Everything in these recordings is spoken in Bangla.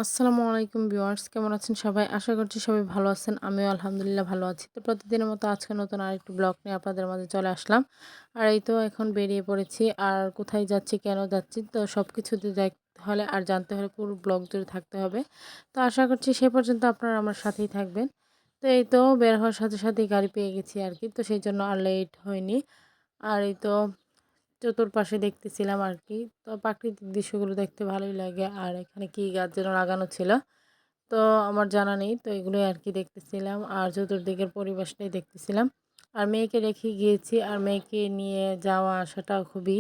আসসালামু আলাইকুম ভিউয়ার্স, কেমন আছেন সবাই? আশা করছি সবাই ভালো আছেন। আমিও আলহামদুলিল্লাহ ভালো আছি। তো প্রতিদিনের মতো আজকে নতুন আরেকটি ব্লগ নিয়ে আপনাদের মাঝে চলে আসলাম। আর এই তো এখন বেরিয়ে পড়েছি। আর কোথায় যাচ্ছি, কেন যাচ্ছি, তো সবকিছুতে দেখতে হলে আর জানতে হলে পুরো ব্লগ জুড়ে থাকতে হবে। তো আশা করছি সে পর্যন্ত আপনারা আমার সাথেই থাকবেন। তো এই তো বের হওয়ার সাথে সাথেই গাড়ি পেয়ে গেছি আরকি। তো সেইজন্য আর লেট হয়নি। আর এই তো চতুর্পাশে দেখতেছিলাম আরকি। তো প্রাকৃতিক দৃশ্যগুলো দেখতে ভালোই লাগে। আর এখানে কি গাছ যেন লাগানো ছিল। তো আমার জানা নেই। তো এগুলোই আরকি দেখতেছিলাম। আর চতুর্দিকের পরিবেশটাই দেখতেছিলাম। আর মেয়েকে রেখে গিয়েছি। আর মেয়েকে নিয়ে যাওয়া আসাটা খুবই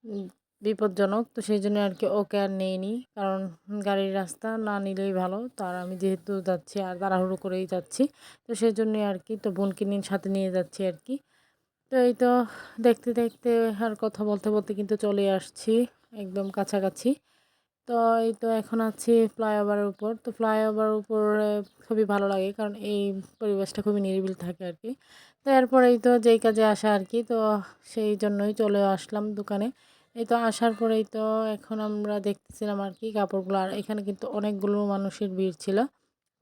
উম বিপজ্জনক। তো সেইজন্য আরকি ওকে আর নেইনি। কারণ গাড়ির রাস্তা না নিলেই ভালো। তো আর আমি যেহেতু যাচ্ছি আর তাড়াহুড়ো করেই যাচ্ছি। তো সেজন্যই আরকি তো বোনকে সাথে নিয়ে যাচ্ছি আরকি। তো এই তো দেখতে, দেখতে আর কথা বলতে, বলতে কিন্তু চলে আসছি একদম কাছাকাছি। তো এই তো এখন আছি ফ্লাইওভারের উপর। তো ফ্লাইওভারের উপরে খুবই ভালো লাগে। কারণ এই পরিবেশটা খুবই নিরিবিলি থাকে আরকি। তো এরপরেই তো যেই কাজে আসা আরকি। তো সেই জন্যই চলে আসলাম দোকানে। এই তো আসার পরেই তো এখন আমরা দেখতেছিলাম আরকি কাপড়গুলো। আর এখানে কিন্তু অনেকগুলো মানুষের ভিড় ছিল।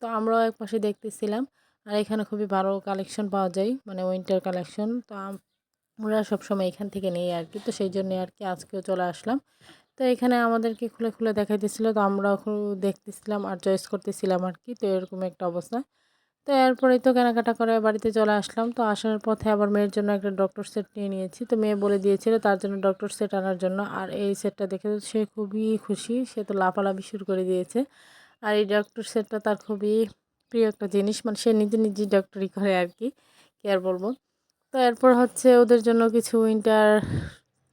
তো আমরাও একপাশে দেখতেছিলাম। আর এখানে খুবই ভালো কালেকশন পাওয়া যায়। মানে উইন্টার কালেকশন। তো আমরা সবসময় এখান থেকে নেই আরকি। তো সেইজন্যই আরকি আজকেও চলে আসলাম। তো এখানে আমাদেরকে খুলে, খুলে দেখাইতেছিল। তো আমরাও দেখতেছিলাম আর চয়েস করতেছিলাম আরকি। তো এরকম একটা অবস্থা। তো এরপরেই তো কেনাকাটা করে বাড়িতে চলে আসলাম। তো আসার পথে আবার মেয়ের জন্য একটা ডক্টর সেট নিয়ে নিয়েছি। তো মেয়ে বলে দিয়েছিল তার জন্য ডক্টর সেট আনার জন্য। আর এই সেটটা দেখে তো সে খুবই খুশি। সে তো লাফালাফি শুরু করে দিয়েছে। আর এই ডক্টর সেটটা তার খুবই প্রিয় একটা জিনিস। মানে সে নিজে, নিজেই ডক্টরি করে আরকি। কি আর বলব। তো এরপর হচ্ছে ওদের জন্য কিছু উইন্টার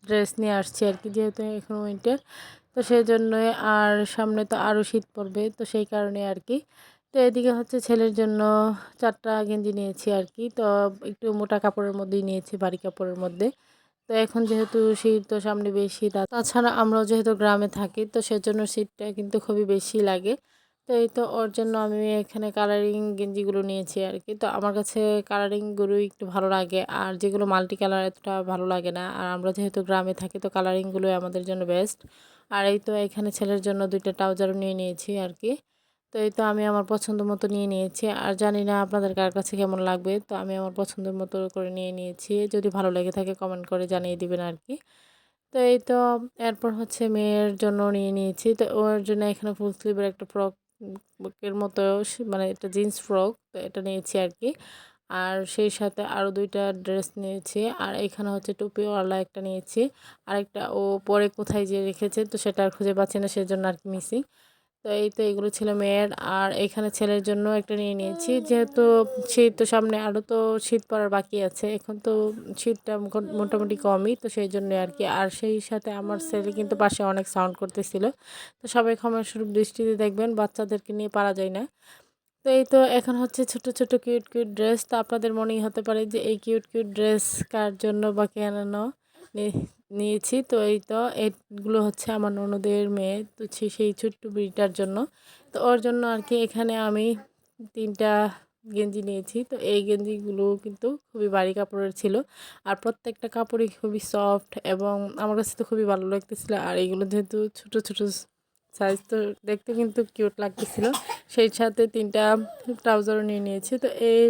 ড্রেস নিয়ে আসছি আরকি। যেহেতু এখন উইন্টার। তো সেজন্যই আর সামনে তো আরও শীত পড়বে। তো সেই কারণে আরকি। তো এদিকে হচ্ছে ছেলের জন্য ৪ টা গেঞ্জি নিয়েছি আরকি। তো একটু মোটা কাপড়ের মধ্যেই নিয়েছি, ভারী কাপড়ের মধ্যে। তো এখন যেহেতু শীত তো সামনে বেশি শীত। আর তাছাড়া আমরাও যেহেতু গ্রামে থাকি তো সেজন্য শীতটা কিন্তু খুবই বেশি লাগে। তো এই তো ওর জন্য আমি এখানে কালারিং গেঞ্জিগুলো নিয়েছি আরকি। তো আমার কাছে কালারিংগুলোই একটু ভালো লাগে। আর যেগুলো মাল্টি কালার এতটা ভালো লাগে না। আর আমরা যেহেতু গ্রামে থাকি তো কালারিংগুলোই আমাদের জন্য বেস্ট। আর এই তো এখানে ছেলের জন্য ২ টা ট্রাউজারও নিয়ে নিয়েছি আরকি। তো এই তো আমি আমার পছন্দ মতো নিয়ে নিয়েছি। আর জানি না আপনাদের কার কাছে কেমন লাগবে। তো আমি আমার পছন্দের মতো করে নিয়ে নিয়েছি। যদি ভালো লেগে থাকে কমেন্ট করে জানিয়ে দিবেন আরকি। তো এই তো এরপর হচ্ছে মেয়ের জন্য নিয়ে নিয়েছি। তো ওর জন্য এখানে ফুল স্লিভের একটা ফ্রক এর মতো মানে একটা জিন্স ফ্রক তো এটা নিয়েছি আরকি। আর সেই সাথে আরও ২ টা ড্রেস নিয়েছি। আর এখানে হচ্ছে টুপিওয়ালা একটা নিয়েছি। আরেকটা ও পরে কোথায় যেয়ে রেখেছে তো সেটা আর খুঁজে পাচ্ছি না সেজন্য আরকি মিসিং। তো এই তো এগুলো ছিল মেয়ের। আর এখানে ছেলের জন্য একটা নিয়ে নিয়েছি। যেহেতু শীত তো সামনে আরও তো শীত পড়ার বাকি আছে। এখন তো শীতটা মোটামুটি কমই। তো সেইজন্যই আরকি। আর সেই সাথে আমার ছেলে কিন্তু পাশে অনেক সাউন্ড করতেছিল। তো সবাই ক্ষমাসুলভ দৃষ্টিতে দেখবেন, বাচ্চাদেরকে নিয়ে পারা যায় না। তো এই তো এখন হচ্ছে ছোট, ছোট কিউট, কিউট ড্রেস। তো আপনাদের মনেই হতে পারে যে এই কিউট, কিউট ড্রেস কার জন্য বা কেন নি নিয়েছি। তো এই তো এগুলো হচ্ছে আমার ননদের মেয়ে। তো সেই ছোট্ট বুড়িটার জন্য। তো ওর জন্য আরকি এখানে আমি ৩ টা গেঞ্জি নিয়েছি। তো এই গেঞ্জিগুলো কিন্তু খুবই ভারী কাপড়ের ছিল। আর প্রত্যেকটা কাপড়ই খুবই সফট এবং আমার কাছে তো খুবই ভালো লাগতেছিল। আর এগুলো যেহেতু ছোট, ছোট সাইজ তো দেখতে কিন্তু কিউট লাগতেছিল। সেই সাথে ৩ টা ট্রাউজারও নিয়ে নিয়েছি। তো এই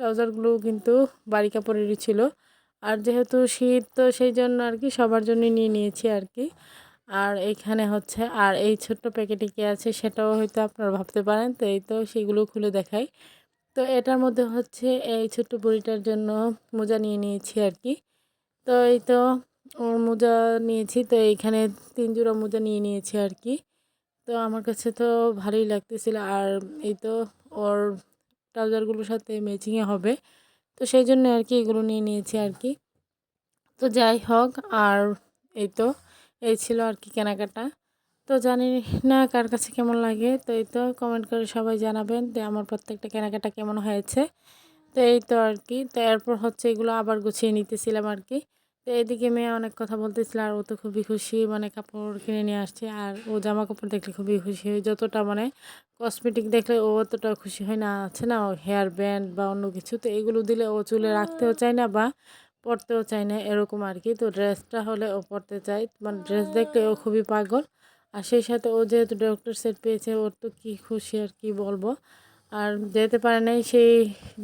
ট্রাউজারগুলো কিন্তু ভারী কাপড়েরই ছিল। আর যেহেতু শীত তো সেইজন্য আরকি সবার জন্যই নিয়ে নিয়েছি আরকি। আর এইখানে হচ্ছে আর এই ছোট্ট প্যাকেটে কি আছে সেটাও হয়তো আপনারা ভাবতে পারেন। তো এই তো সেগুলো খুলে দেখাই। তো এটার মধ্যে হচ্ছে এই ছোট্ট বুড়িটার জন্য মোজা নিয়ে নিয়েছি আরকি। তো এই তো ওর মোজা নিয়েছি। তো এইখানে ৩ জোড়া মোজা নিয়ে নিয়েছি আরকি। তো আমার কাছে তো ভালোই লাগতেছিল। আর এই তো ওর ট্রাউজারগুলোর সাথে ম্যাচিংয়ে হবে। তো সেইজন্য আরকি এগুলো নিয়ে নিয়েছি আরকি। তো যাই হোক আর এই তো এই ছিল আরকি কেনাকাটা। তো জানি না কার কাছে কেমন লাগে। তো এই তো কমেন্ট করে সবাই জানাবেন যে আমার প্রত্যেকটা কেনাকাটা কেমন হয়েছে। তো এই তো আরকি। তো এরপর হচ্ছে এগুলো আবার গুছিয়ে নিতেছিলাম আরকি। তো এদিকে মেয়ে অনেক কথা বলতেছিল আর ও তো খুবই খুশি মানে কাপড় কিনে নিয়ে আসছে। আর ও জামা কাপড় দেখলে খুবই খুশি হয়। যতটা মানে কসমেটিক দেখলে ও অতটা খুশি হয় না, আছে না? হেয়ার ব্যান্ড বা অন্য কিছু। তো এগুলো দিলে ও চুলে রাখতেও চায় না বা পরতেও চায় না এরকম আরকি। তো ড্রেসটা হলে ও পরতে চায়। মানে ড্রেস দেখলে ও খুবই পাগল। আর সেই সাথে ও যেহেতু ডক্টর সেট পেয়েছে ওর তো কী খুশি আর কি বলবো। আর যেতে পারে নাই সেই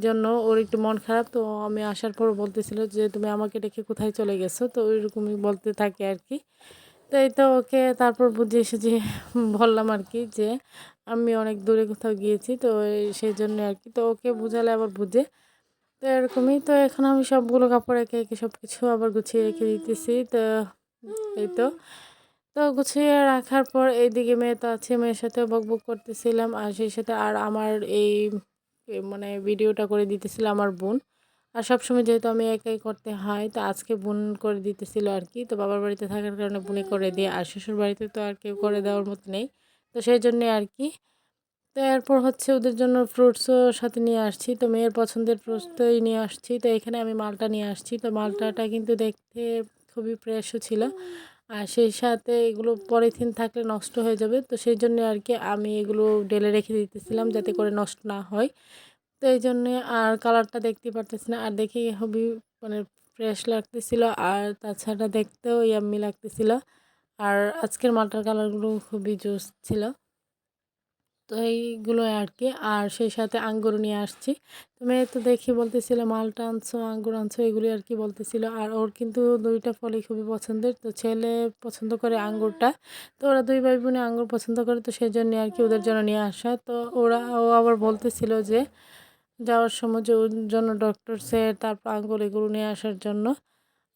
জন্য ওর একটু মন খারাপ। তো আমি আসার পর বলতেছিল যে তুমি আমাকে রেখে কোথায় চলে গেছো, তো ওইরকমই বলতে থাকে আর কি। তো এই তো ওকে তারপর বুঝিয়ে এসেছি বললাম আর কি যে আমি অনেক দূরে কোথাও গিয়েছি, তো সেই জন্য আর কি। তো ওকে বুঝালে আবার বুঝে। তো এরকমই। তো এখন আমি সবগুলো কাপড় একে একে সব কিছু আবার গুছিয়ে রেখে দিতেছি। তো এই তো গুছিয়ে রাখার পর এইদিকে মেয়ে তো আছে, মেয়ের সাথেও বকবক করতেছিলাম। আর সেই সাথে আর আমার এই মানে ভিডিওটা করে দিতেছিল আমার বোন। আর সবসময় যেহেতু আমি একাই করতে হয়, তো আজকে বোন করে দিতেছিল আর কি। তো বাবার বাড়িতে থাকার কারণে বোনে করে দিয়ে, আর শ্বশুর বাড়িতে তো আর কেউ করে দেওয়ার মতো নেই। তো সেই জন্যে আর কি। তো এরপর হচ্ছে ওদের জন্য ফ্রুটসও সাথে নিয়ে আসছি। তো মেয়ের পছন্দের ফ্রুটসটাই নিয়ে আসছি। তো এখানে আমি মালটা নিয়ে আসছি। তো মালটাটা কিন্তু দেখতে খুবই ফ্রেশও ছিল। আর সেই সাথে এগুলো পলিথিন থাকলে নষ্ট হয়ে যাবে। তো সেই জন্যে আর কি আমি এগুলো ঢেলে রেখে দিতেছিলাম যাতে করে নষ্ট না হয়। তো এই জন্যে আর কালারটা দেখতে পারতেছি না। আর দেখেই খুবই মানে ফ্রেশ লাগতেছিল। আর তাছাড়া দেখতেও ইয়াম্মি লাগতেছিল। আর আজকের মালটার কালারগুলো খুবই জোস ছিল। তো এইগুলো আর কি। আর সেই সাথে আঙ্গুর নিয়ে আসছি। তো মেয়ে তো দেখি বলতেছিল মালটা আনছো, আঙ্গুর আনছো, এগুলি আর কি বলতেছিল। আর ওর কিন্তু দুইটা ফলই খুবই পছন্দের। তো ছেলে পছন্দ করে আঙ্গুরটা। তো ওরা দুই ভাই বোনে আঙ্গুর পছন্দ করে, তো সেই জন্য আর কি ওদের জন্য নিয়ে আসা। তো ও আবার বলতেছিল যে যাওয়ার সময় যে ওর জন্য ডক্টর সেট তারপর আঙ্গুর এগুলো নিয়ে আসার জন্য।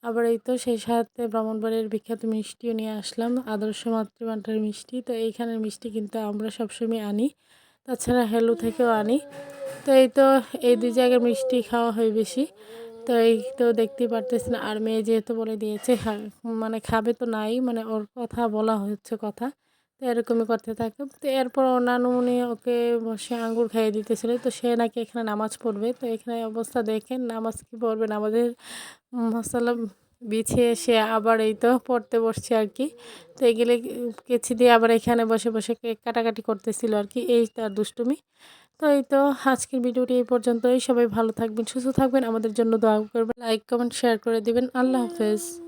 আবার এই তো সেই সাথে ব্রাহ্মণবাড়িয়ার বিখ্যাত মিষ্টিও নিয়ে আসলাম, আদর্শ মাতৃভাণ্ডার মিষ্টি। তো এইখানের মিষ্টি কিন্তু আমরা সবসময় আনি, তাছাড়া হেলু থেকেও আনি। তো এই তো এই দুই জায়গার মিষ্টি খাওয়া হয় বেশি। তো এই তো দেখতেই পারতেছেন। আর মেয়ে যেহেতু বলে দিয়েছে মানে খাবে তো নাই, মানে ওর কথা বলা হচ্ছে কথা। তো এরকমই করতে থাকে। তো এরপর ওর নানুমণি ওকে বসে আঙ্গুর খাইয়ে দিতেছিল। তো সে নাকি এখানে নামাজ পড়বে। তো এখানে অবস্থা দেখেন, নামাজ কি পড়বে, নামাজের মশালা বিছিয়ে সে আবার এই তো পড়তে বসছে আর কি। তো এগুলো কেচি দিয়ে আবার এখানে বসে বসে কেক কাটাকাটি করতেছিল আর কি, এই তার দুষ্টুমি। তো এই তো আজকের ভিডিওটি এই পর্যন্তই। সবাই ভালো থাকবেন, সুস্থ থাকবেন, আমাদের জন্য দোয়া করবেন, লাইক কমেন্ট শেয়ার করে দিবেন। আল্লাহ হাফেজ।